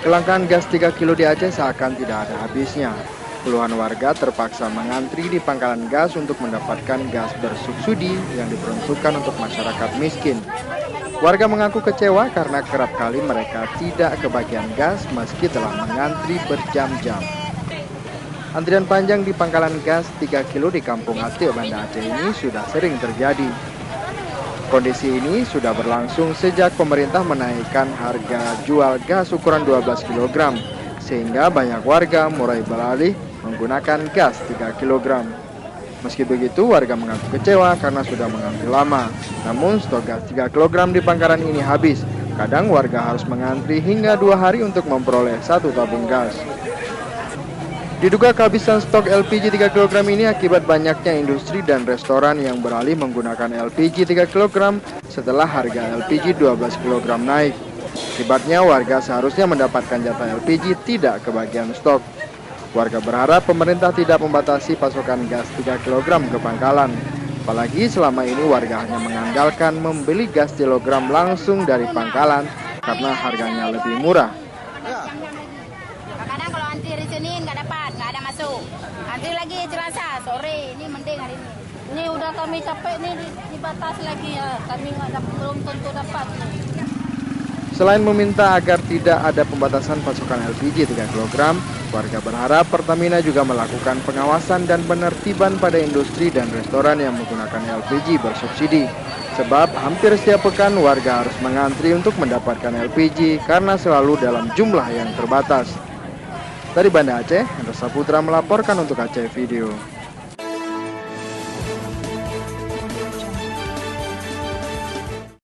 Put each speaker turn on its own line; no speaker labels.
Kelangkaan gas 3 kilo di Aceh seakan tidak ada habisnya. Puluhan warga terpaksa mengantri di pangkalan gas untuk mendapatkan gas bersubsidi yang diperuntukkan untuk masyarakat miskin. Warga mengaku kecewa karena kerap kali mereka tidak kebagian gas meski telah mengantri berjam-jam. Antrian panjang di pangkalan gas 3 kilo di Kampung Atik, Banda Aceh ini sudah sering terjadi. Kondisi ini sudah berlangsung sejak pemerintah menaikkan harga jual gas ukuran 12 kg, sehingga banyak warga mulai beralih menggunakan gas 3 kg. Meski begitu, warga mengaku kecewa karena sudah mengantri lama. Namun stok gas 3 kg di pangkalan ini habis. Kadang warga harus mengantri hingga 2 hari untuk memperoleh 1 tabung gas. Diduga kehabisan stok LPG 3 kg ini akibat banyaknya industri dan restoran yang beralih menggunakan LPG 3 kg setelah harga LPG 12 kg naik. Akibatnya warga seharusnya mendapatkan jatah LPG tidak kebagian stok. Warga berharap pemerintah tidak membatasi pasokan gas 3 kg ke pangkalan. Apalagi selama ini warga hanya mengandalkan membeli gas kilogram langsung dari pangkalan karena harganya lebih murah.
Kadang kalau antri Senin nggak dapat, nggak ada masuk. Antri lagi Selasa sore, ini mending hari ini. Ini udah kami capek nih dibatas lagi ya, kami belum tentu dapat.
Selain meminta agar tidak ada pembatasan pasokan LPG 3 kg, warga berharap Pertamina juga melakukan pengawasan dan penertiban pada industri dan restoran yang menggunakan LPG bersubsidi. Sebab hampir setiap pekan warga harus mengantri untuk mendapatkan LPG karena selalu dalam jumlah yang terbatas. Dari Banda Aceh, Hendra Saputra melaporkan untuk Aceh Video.